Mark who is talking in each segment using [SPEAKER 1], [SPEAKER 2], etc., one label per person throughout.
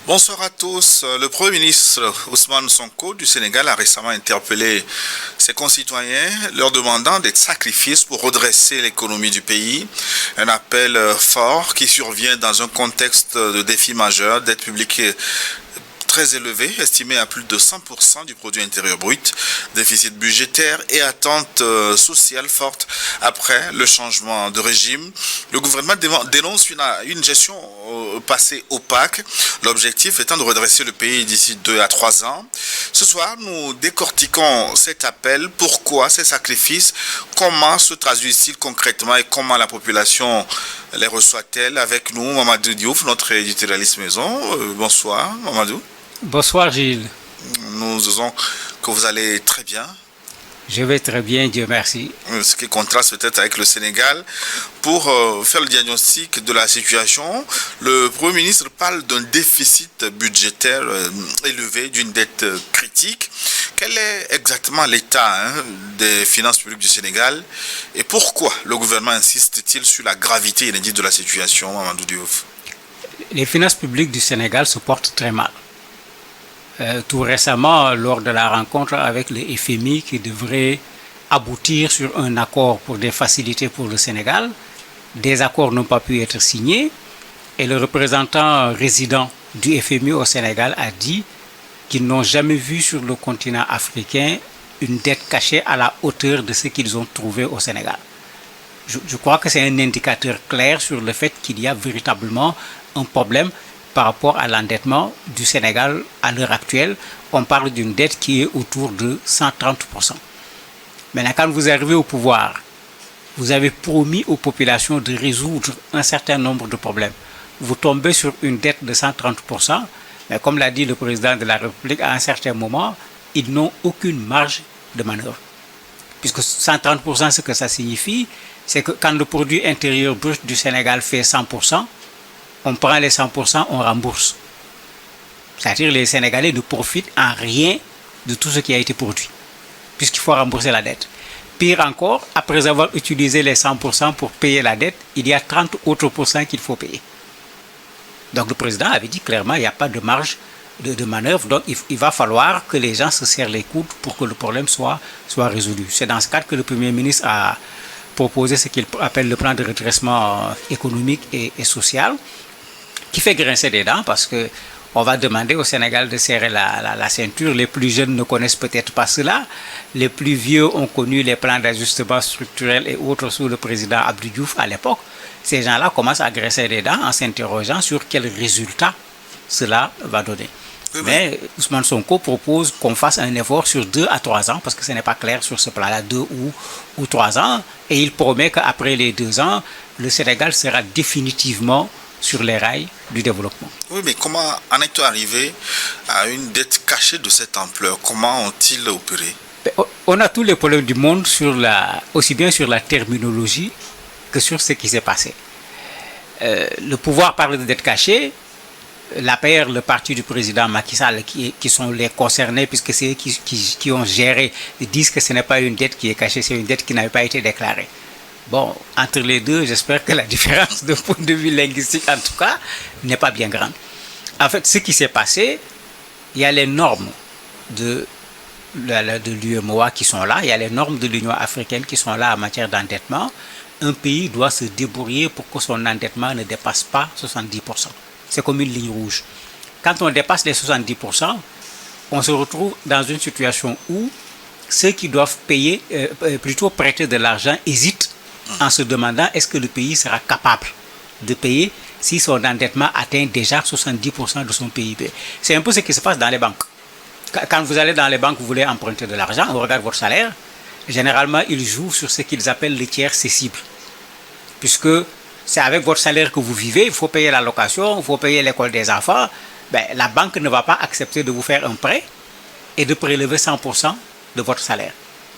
[SPEAKER 1] Bonsoir à tous. Le Premier ministre Ousmane Sonko du Sénégal a récemment interpellé ses concitoyens, leur demandant des sacrifices pour redresser l'économie du pays. Un appel fort qui survient dans un contexte de défi majeur, dette publique très élevé, estimé à plus de 100% du produit intérieur brut, déficit budgétaire et attente sociale forte après le changement de régime. Le gouvernement dénonce une gestion passée opaque, l'objectif étant de redresser le pays d'ici 2 à 3 ans. Ce soir, nous décortiquons cet appel, pourquoi ces sacrifices, comment se traduisent-ils concrètement et comment la population les reçoit-elle. Avec nous, Mamadou Diouf, notre éditorialiste maison. Bonsoir, Mamadou.
[SPEAKER 2] Bonsoir Gilles.
[SPEAKER 1] Nous disons que vous allez très bien.
[SPEAKER 2] Je vais très bien, Dieu merci.
[SPEAKER 1] Ce qui contraste peut-être avec le Sénégal. Pour faire le diagnostic de la situation, le Premier ministre parle d'un déficit budgétaire élevé, d'une dette critique. Quel est exactement l'état des finances publiques du Sénégal et pourquoi le gouvernement insiste-t-il sur la gravité inédite de la situation, Mamadou Diouf?
[SPEAKER 2] Les finances publiques du Sénégal se portent très mal. Tout récemment, lors de la rencontre avec le FMI qui devrait aboutir sur un accord pour des facilités pour le Sénégal, des accords n'ont pas pu être signés et le représentant résident du FMI au Sénégal a dit qu'ils n'ont jamais vu sur le continent africain une dette cachée à la hauteur de ce qu'ils ont trouvé au Sénégal. Je crois que c'est un indicateur clair sur le fait qu'il y a véritablement un problème par rapport à l'endettement du Sénégal à l'heure actuelle. On parle d'une dette qui est autour de 130%. Maintenant, quand vous arrivez au pouvoir, vous avez promis aux populations de résoudre un certain nombre de problèmes. Vous tombez sur une dette de 130%, mais comme l'a dit le président de la République, à un certain moment, ils n'ont aucune marge de manœuvre. Puisque 130%, ce que ça signifie, c'est que quand le produit intérieur brut du Sénégal fait 100%, on prend les 100%, on rembourse. C'est-à-dire que les Sénégalais ne profitent en rien de tout ce qui a été produit, puisqu'il faut rembourser la dette. Pire encore, après avoir utilisé les 100% pour payer la dette, il y a 30 autres pourcents qu'il faut payer. Donc le président avait dit clairement qu'il n'y a pas de marge de manœuvre, donc il va falloir que les gens se serrent les coudes pour que le problème soit résolu. C'est dans ce cadre que le Premier ministre a proposé ce qu'il appelle le plan de redressement économique et social, qui fait grincer des dents parce que on va demander au Sénégal de serrer la ceinture. Les plus jeunes ne connaissent peut-être pas cela. Les plus vieux ont connu les plans d'ajustement structurel et autres sous le président Abdou Diouf à l'époque. Ces gens-là commencent à grincer des dents en s'interrogeant sur quels résultats cela va donner. Oui, mais Ousmane Sonko propose qu'on fasse un effort sur 2 à 3 ans, parce que ce n'est pas clair sur ce plan-là, 2 ou 3 ans. Et il promet qu'après les 2 ans, le Sénégal sera définitivement sur les rails du développement.
[SPEAKER 1] Oui, mais comment en est-on arrivé à une dette cachée de cette ampleur? Comment ont-ils opéré?
[SPEAKER 2] On a tous les problèmes du monde, aussi bien sur la terminologie que sur ce qui s'est passé. Le pouvoir parle de dette cachée. L'APR, le parti du président Macky Sall, qui sont les concernés, puisque c'est eux qui ont géré, ils disent que ce n'est pas une dette qui est cachée, c'est une dette qui n'avait pas été déclarée. Bon, entre les deux, j'espère que la différence de point de vue linguistique, en tout cas, n'est pas bien grande. En fait, ce qui s'est passé, il y a les normes de l'UEMOA qui sont là, il y a les normes de l'Union africaine qui sont là en matière d'endettement. Un pays doit se débrouiller pour que son endettement ne dépasse pas 70%. C'est comme une ligne rouge. Quand on dépasse les 70%, on se retrouve dans une situation où ceux qui doivent payer, plutôt prêter de l'argent, hésitent en se demandant est-ce que le pays sera capable de payer si son endettement atteint déjà 70% de son PIB. C'est un peu ce qui se passe dans les banques. Quand vous allez dans les banques, vous voulez emprunter de l'argent, on regarde votre salaire. Généralement, ils jouent sur ce qu'ils appellent le tiers cessible. Puisque c'est avec votre salaire que vous vivez, il faut payer la location, il faut payer l'école des enfants. La banque ne va pas accepter de vous faire un prêt et de prélever 100% de votre salaire.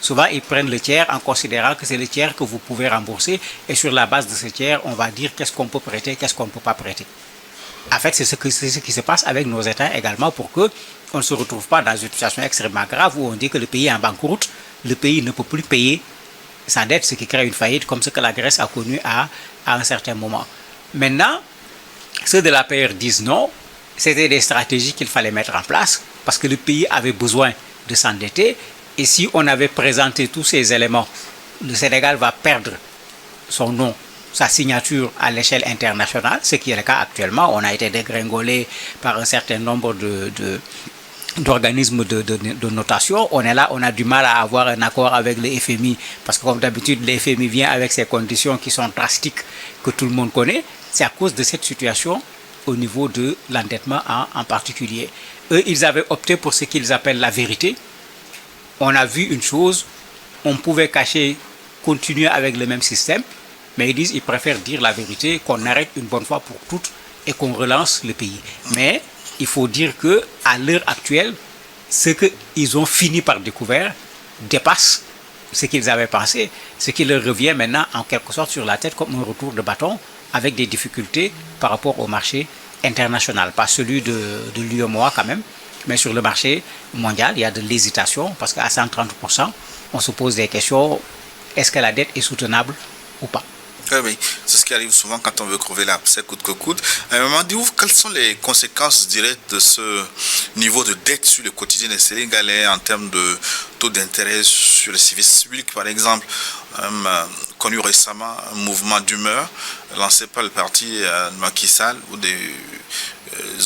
[SPEAKER 2] Souvent, ils prennent le tiers en considérant que c'est le tiers que vous pouvez rembourser. Et sur la base de ce tiers, on va dire qu'est-ce qu'on peut prêter, qu'est-ce qu'on ne peut pas prêter. En fait, c'est ce qui se passe avec nos États également pour qu'on ne se retrouve pas dans une situation extrêmement grave où on dit que le pays est en banqueroute, le pays ne peut plus payer sa dette, ce qui crée une faillite comme ce que la Grèce a connu à un certain moment. Maintenant, ceux de l'APR disent non, c'était des stratégies qu'il fallait mettre en place parce que le pays avait besoin de s'endetter. Et si on avait présenté tous ces éléments, le Sénégal va perdre son nom, sa signature à l'échelle internationale, ce qui est le cas actuellement. On a été dégringolé par un certain nombre d'organismes de notation. On est là, on a du mal à avoir un accord avec le FMI parce que comme d'habitude, le FMI vient avec ces conditions qui sont drastiques que tout le monde connaît. C'est à cause de cette situation au niveau de l'endettement en particulier. Eux, ils avaient opté pour ce qu'ils appellent la vérité. On a vu une chose, on pouvait cacher, continuer avec le même système, mais ils disent qu'ils préfèrent dire la vérité, qu'on arrête une bonne fois pour toutes et qu'on relance le pays. Mais il faut dire qu'à l'heure actuelle, ce qu'ils ont fini par découvrir dépasse ce qu'ils avaient pensé, ce qui leur revient maintenant en quelque sorte sur la tête comme un retour de bâton avec des difficultés par rapport au marché international, pas celui de l'UEMOA quand même, mais sur le marché mondial, il y a de l'hésitation parce qu'à 130%, on se pose des questions, est-ce que la dette est soutenable ou pas?
[SPEAKER 1] Oui, c'est ce qui arrive souvent quand on veut crever l'abcès coûte que coûte. À un moment, dites-vous, quelles sont les conséquences directes de ce niveau de dette sur le quotidien des Sénégalais en termes de taux d'intérêt sur les services publics, par exemple? Connu récemment un mouvement d'humeur lancé par le parti Macky Sall où des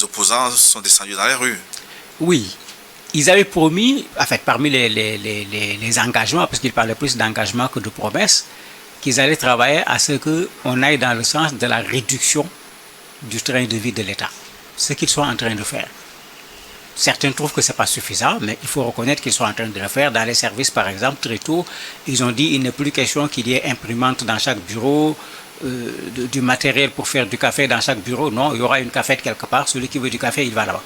[SPEAKER 1] opposants sont descendus dans les rues.
[SPEAKER 2] Oui, ils avaient promis, en fait, parmi les engagements, parce qu'ils parlaient plus d'engagements que de promesses, qu'ils allaient travailler à ce qu'on aille dans le sens de la réduction du train de vie de l'État. Ce qu'ils sont en train de faire. Certains trouvent que ce n'est pas suffisant, mais il faut reconnaître qu'ils sont en train de le faire. Dans les services, par exemple, très tôt, ils ont dit qu'il n'est plus question qu'il y ait imprimante dans chaque bureau, du matériel pour faire du café dans chaque bureau. Non, il y aura une cafette quelque part. Celui qui veut du café, il va là-bas.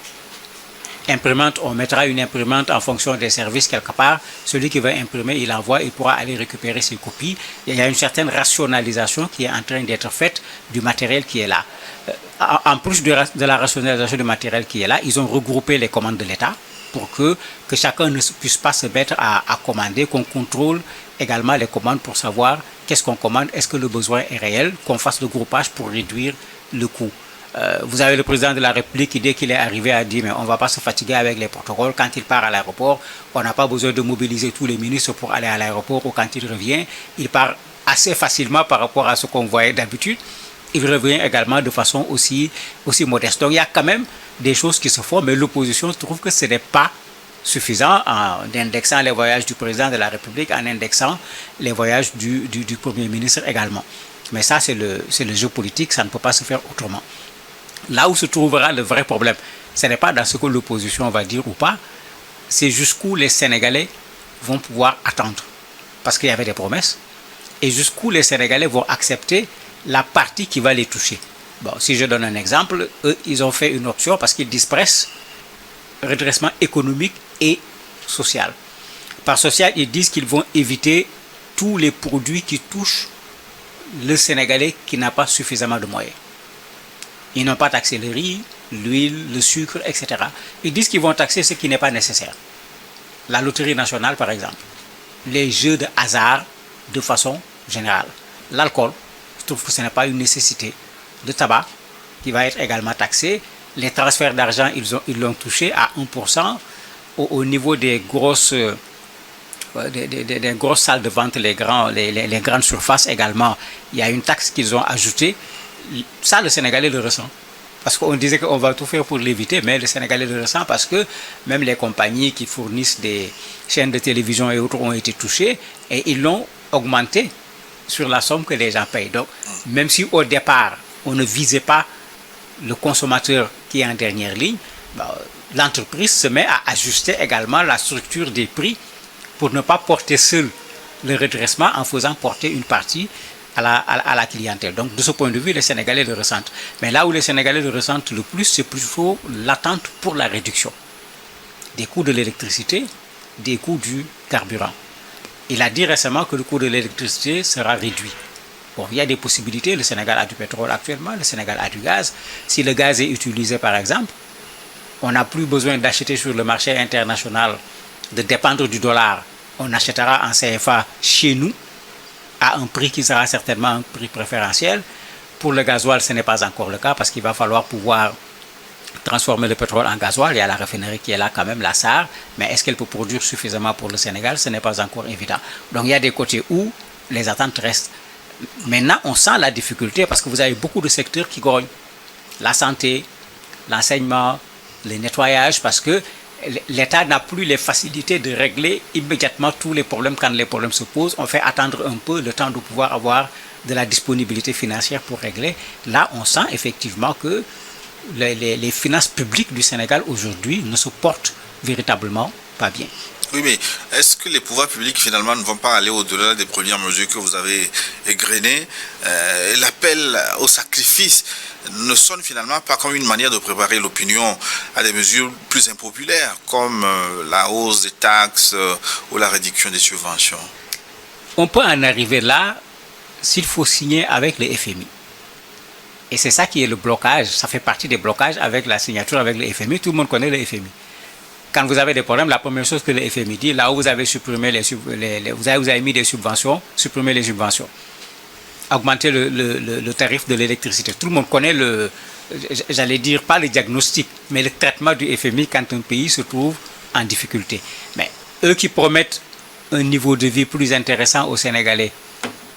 [SPEAKER 2] Imprimante, on mettra une imprimante en fonction des services quelque part. Celui qui veut imprimer, il envoie, il pourra aller récupérer ses copies. Il y a une certaine rationalisation qui est en train d'être faite du matériel qui est là. En plus de la rationalisation du matériel qui est là, ils ont regroupé les commandes de l'État pour que chacun ne puisse pas se mettre à commander, qu'on contrôle également les commandes pour savoir qu'est-ce qu'on commande, est-ce que le besoin est réel, qu'on fasse le groupage pour réduire le coût. Vous avez le président de la République qui, dès qu'il est arrivé, a dit mais on ne va pas se fatiguer avec les protocoles. Quand il part à l'aéroport, on n'a pas besoin de mobiliser tous les ministres pour aller à l'aéroport ou quand il revient, il part assez facilement par rapport à ce qu'on voyait d'habitude. Il revient également de façon aussi modeste. Donc il y a quand même des choses qui se font, mais l'opposition trouve que ce n'est pas suffisant en indexant les voyages du président de la République, en indexant les voyages du Premier ministre également. Mais ça, c'est le jeu politique, ça ne peut pas se faire autrement. Là où se trouvera le vrai problème, ce n'est pas dans ce que l'opposition va dire ou pas, c'est jusqu'où les Sénégalais vont pouvoir attendre. Parce qu'il y avait des promesses, et jusqu'où les Sénégalais vont accepter la partie qui va les toucher. Bon, si je donne un exemple, eux, ils ont fait une option parce qu'ils disent presse, redressement économique et social. Par social, ils disent qu'ils vont éviter tous les produits qui touchent le Sénégalais qui n'a pas suffisamment de moyens. Ils n'ont pas taxé le riz, l'huile, le sucre, etc. Ils disent qu'ils vont taxer ce qui n'est pas nécessaire. La loterie nationale, par exemple. Les jeux de hasard de façon générale. L'alcool, je trouve que ce n'est pas une nécessité. Le tabac, qui va être également taxé. Les transferts d'argent, ils l'ont touché à 1%. Au niveau des grosses salles de vente, les grandes surfaces également, il y a une taxe qu'ils ont ajoutée. Ça, le Sénégalais le ressent. Parce qu'on disait qu'on va tout faire pour l'éviter, mais le Sénégalais le ressent parce que même les compagnies qui fournissent des chaînes de télévision et autres ont été touchées et ils l'ont augmenté sur la somme que les gens payent. Donc, même si au départ, on ne visait pas le consommateur qui est en dernière ligne, l'entreprise se met à ajuster également la structure des prix pour ne pas porter seul le redressement en faisant porter une partie à la clientèle. Donc, de ce point de vue, les Sénégalais le ressentent. Mais là où les Sénégalais le ressentent le plus, c'est plutôt l'attente pour la réduction des coûts de l'électricité, des coûts du carburant. Il a dit récemment que le coût de l'électricité sera réduit. Bon, il y a des possibilités. Le Sénégal a du pétrole actuellement, le Sénégal a du gaz. Si le gaz est utilisé, par exemple, on n'a plus besoin d'acheter sur le marché international, de dépendre du dollar. On achètera en CFA chez nous, à un prix qui sera certainement un prix préférentiel. Pour le gasoil, ce n'est pas encore le cas parce qu'il va falloir pouvoir transformer le pétrole en gasoil. Il y a la raffinerie qui est là quand même, la SAR, mais est-ce qu'elle peut produire suffisamment pour le Sénégal? Ce n'est pas encore évident. Donc il y a des côtés où les attentes restent. Maintenant, on sent la difficulté parce que vous avez beaucoup de secteurs qui grognent. La santé, l'enseignement, le nettoyage, parce que l'État n'a plus les facilités de régler immédiatement tous les problèmes quand les problèmes se posent. On fait attendre un peu le temps de pouvoir avoir de la disponibilité financière pour régler. Là, on sent effectivement que les finances publiques du Sénégal aujourd'hui ne se portent véritablement pas bien.
[SPEAKER 1] Oui, mais est-ce que les pouvoirs publics finalement ne vont pas aller au-delà des premières mesures que vous avez égrenées? L'appel au sacrifice ne sonne finalement pas comme une manière de préparer l'opinion à des mesures plus impopulaires, comme la hausse des taxes ou la réduction des subventions?
[SPEAKER 2] On peut en arriver là s'il faut signer avec le FMI. Et c'est ça qui est le blocage, ça fait partie des blocages avec la signature avec le FMI. Tout le monde connaît le FMI. Quand vous avez des problèmes, la première chose que le FMI dit, là où vous avez supprimé vous avez mis des subventions, supprimez les subventions. Augmenter le tarif de l'électricité. Tout le monde connaît j'allais dire pas le diagnostic, mais le traitement du FMI quand un pays se trouve en difficulté. Mais eux qui promettent un niveau de vie plus intéressant aux Sénégalais,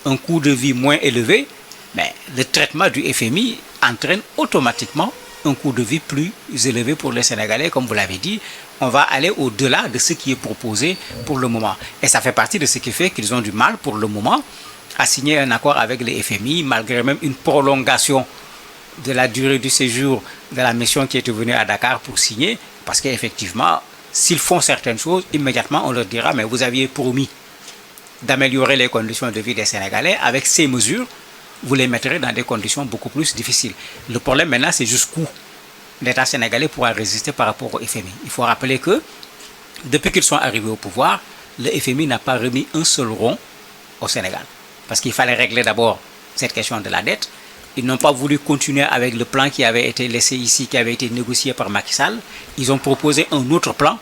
[SPEAKER 2] un coût de vie moins élevé, mais le traitement du FMI entraîne automatiquement un coût de vie plus élevé pour les Sénégalais, comme vous l'avez dit. On va aller au-delà de ce qui est proposé pour le moment. Et ça fait partie de ce qui fait qu'ils ont du mal pour le moment à signer un accord avec le FMI, malgré même une prolongation de la durée du séjour de la mission qui était venue à Dakar pour signer, parce qu'effectivement, s'ils font certaines choses, immédiatement on leur dira, mais vous aviez promis d'améliorer les conditions de vie des Sénégalais, avec ces mesures, vous les mettrez dans des conditions beaucoup plus difficiles. Le problème maintenant, c'est jusqu'où l'État sénégalais pourra résister par rapport au FMI. Il faut rappeler que depuis qu'ils sont arrivés au pouvoir, le FMI n'a pas remis un seul rond au Sénégal. Parce qu'il fallait régler d'abord cette question de la dette. Ils n'ont pas voulu continuer avec le plan qui avait été laissé ici, qui avait été négocié par Macky Sall. Ils ont proposé un autre plan.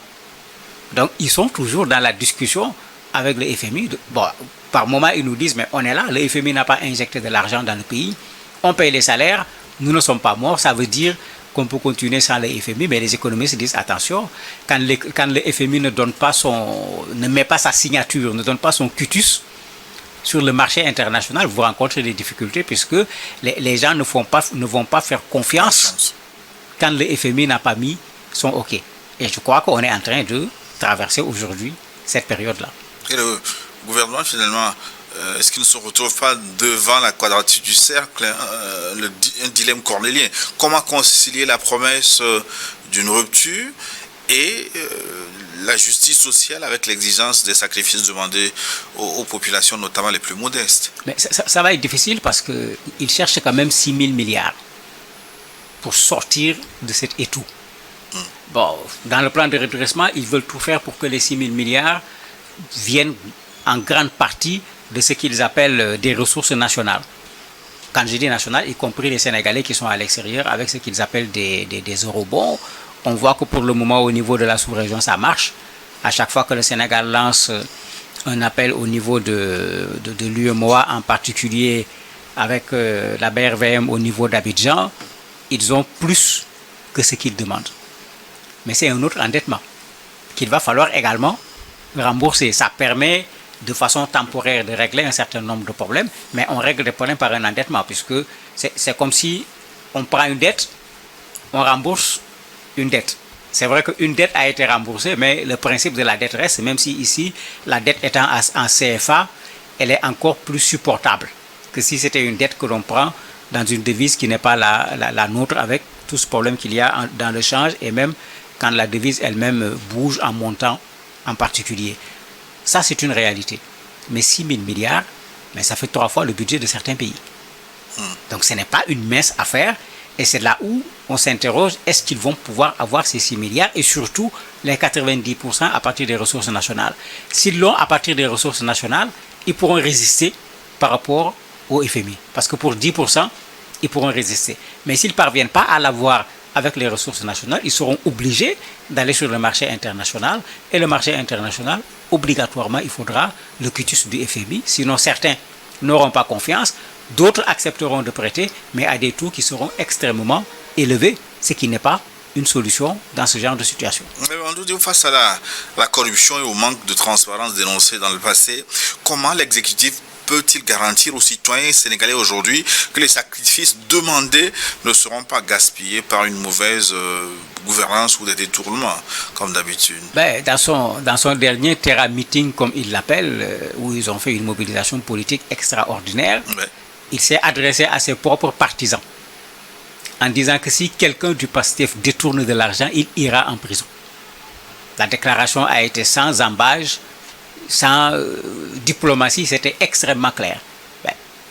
[SPEAKER 2] Donc ils sont toujours dans la discussion avec le FMI. Bon, par moment, ils nous disent, mais on est là, le FMI n'a pas injecté de l'argent dans le pays, on paye les salaires, nous ne sommes pas morts, ça veut dire qu'on peut continuer sans le FMI, mais les économistes disent, attention, quand le FMI ne met pas sa signature, ne donne pas son cutus sur le marché international, vous rencontrez des difficultés puisque les gens ne vont pas faire confiance quand le FMI n'a pas mis son OK. Et je crois qu'on est en train de traverser aujourd'hui cette période-là.
[SPEAKER 1] Et le gouvernement, finalement, est-ce qu'il ne se retrouve pas devant la quadrature du cercle, un dilemme cornélien? Comment concilier la promesse d'une rupture et la justice sociale avec l'exigence des sacrifices demandés aux populations, notamment les plus modestes?
[SPEAKER 2] Mais ça va être difficile parce qu'ils cherchent quand même 6 000 milliards pour sortir de cet étau. Bon, dans le plan de redressement, ils veulent tout faire pour que les 6 000 milliards viennent en grande partie de ce qu'ils appellent des ressources nationales. Quand je dis nationales, y compris les Sénégalais qui sont à l'extérieur avec ce qu'ils appellent des eurobonds. On voit que pour le moment, au niveau de la sous-région, ça marche. À chaque fois que le Sénégal lance un appel au niveau de l'UEMOA, en particulier avec la BRVM au niveau d'Abidjan, ils ont plus que ce qu'ils demandent. Mais c'est un autre endettement qu'il va falloir également rembourser. Ça permet de façon temporaire de régler un certain nombre de problèmes, mais on règle des problèmes par un endettement, puisque c'est comme si on prend une dette, on rembourse une dette. C'est vrai qu'une dette a été remboursée, mais le principe de la dette reste, même si ici, la dette étant en CFA, elle est encore plus supportable que si c'était une dette que l'on prend dans une devise qui n'est pas la nôtre, avec tout ce problème qu'il y a dans le change, et même quand la devise elle-même bouge en montant en particulier. Ça, c'est une réalité. Mais 6 000 milliards, mais ça fait 3 fois le budget de certains pays. Donc ce n'est pas une mince affaire. Et c'est là où on s'interroge, est-ce qu'ils vont pouvoir avoir ces 6 milliards et surtout les 90% à partir des ressources nationales. S'ils l'ont à partir des ressources nationales, ils pourront résister par rapport au FMI. Parce que pour 10%, ils pourront résister. Mais s'ils ne parviennent pas à l'avoir avec les ressources nationales, ils seront obligés d'aller sur le marché international. Et le marché international, obligatoirement, il faudra le quitus du FMI. Sinon, certains n'auront pas confiance. D'autres accepteront de prêter, mais à des taux qui seront extrêmement élevés, ce qui n'est pas une solution dans ce genre de situation.
[SPEAKER 1] Face à la corruption et au manque de transparence dénoncé dans le passé, comment l'exécutif peut-il garantir aux citoyens sénégalais aujourd'hui que les sacrifices demandés ne seront pas gaspillés par une mauvaise gouvernance ou des détournements, comme d'habitude?
[SPEAKER 2] Dans son dernier Terra Meeting, comme il l'appelle, où ils ont fait une mobilisation politique extraordinaire, il s'est adressé à ses propres partisans en disant que si quelqu'un du PASTEF détourne de l'argent, il ira en prison. La déclaration a été sans ambages, sans diplomatie, c'était extrêmement clair.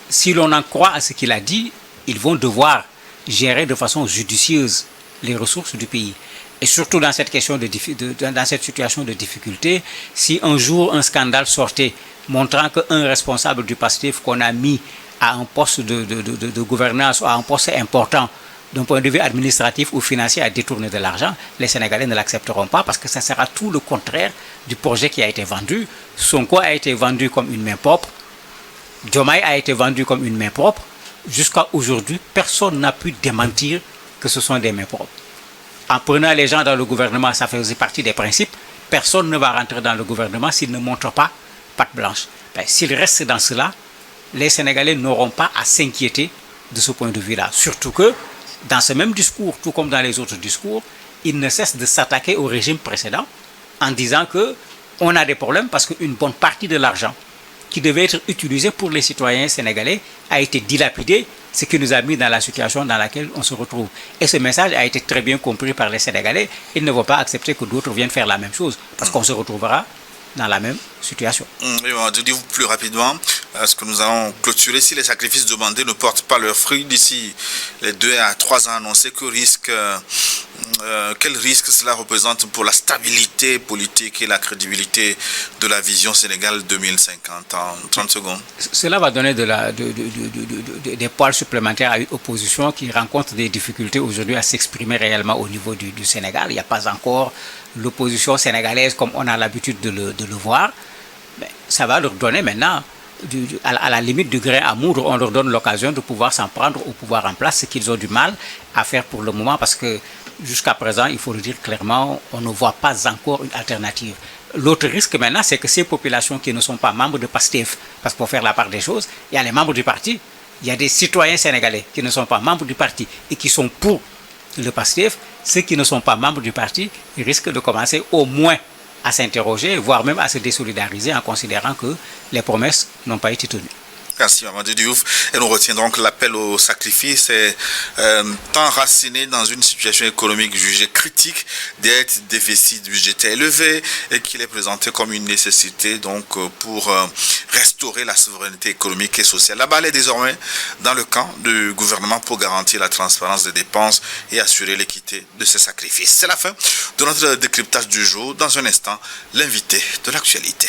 [SPEAKER 2] Si l'on en croit à ce qu'il a dit, ils vont devoir gérer de façon judicieuse les ressources du pays. Et surtout dans cette situation de difficulté, si un jour un scandale sortait montrant qu'un responsable du PASTEF qu'on a mis à un poste de gouvernance ou à un poste important d'un point de vue administratif ou financier à détourner de l'argent, les Sénégalais ne l'accepteront pas parce que ça sera tout le contraire du projet qui a été vendu. Sonko a été vendu comme une main propre, Diomaye a été vendu comme une main propre. Jusqu'à aujourd'hui, personne n'a pu démentir que ce sont des mains propres. En prenant les gens dans le gouvernement, ça faisait partie des principes. Personne ne va rentrer dans le gouvernement s'il ne montre pas patte blanche. S'il reste dans cela, les Sénégalais n'auront pas à s'inquiéter de ce point de vue-là. Surtout que dans ce même discours, tout comme dans les autres discours, il ne cesse de s'attaquer au régime précédent en disant qu'on a des problèmes parce qu'une bonne partie de l'argent qui devait être utilisé pour les citoyens sénégalais a été dilapidé, ce qui nous a mis dans la situation dans laquelle on se retrouve. Et ce message a été très bien compris par les Sénégalais. Ils ne vont pas accepter que d'autres viennent faire la même chose parce qu'on se retrouvera dans la même situation.
[SPEAKER 1] Dites-vous plus rapidement, est-ce que nous allons clôturer si les sacrifices demandés ne portent pas leurs fruits d'ici les 2 à 3 ans annoncés? Quel risque cela représente pour la stabilité politique et la crédibilité de la vision Sénégal 2050 en 30 secondes?
[SPEAKER 2] Cela va donner des poids supplémentaires à une opposition qui rencontre des difficultés aujourd'hui à s'exprimer réellement au niveau du Sénégal. Il n'y a pas encore l'opposition sénégalaise comme on a l'habitude de le voir. Mais ça va leur donner maintenant, à la limite du grain à moudre, on leur donne l'occasion de pouvoir s'en prendre au pouvoir en place, ce qu'ils ont du mal à faire pour le moment parce que jusqu'à présent, il faut le dire clairement, on ne voit pas encore une alternative. L'autre risque maintenant, c'est que ces populations qui ne sont pas membres de PASTEF, parce qu'il faut faire la part des choses, il y a les membres du parti, il y a des citoyens sénégalais qui ne sont pas membres du parti et qui sont pour le PASTEF. Ceux qui ne sont pas membres du parti, ils risquent de commencer au moins à s'interroger, voire même à se désolidariser en considérant que les promesses n'ont pas été tenues.
[SPEAKER 1] Merci Mamadou Diouf. Et nous retiens donc l'appel au sacrifice enraciné dans une situation économique jugée critique, dettes, déficit budgétaire élevé et qu'il est présenté comme une nécessité donc pour restaurer la souveraineté économique et sociale. La balle est désormais dans le camp du gouvernement pour garantir la transparence des dépenses et assurer l'équité de ces sacrifices. C'est la fin de notre décryptage du jour. Dans un instant, l'invité de l'actualité.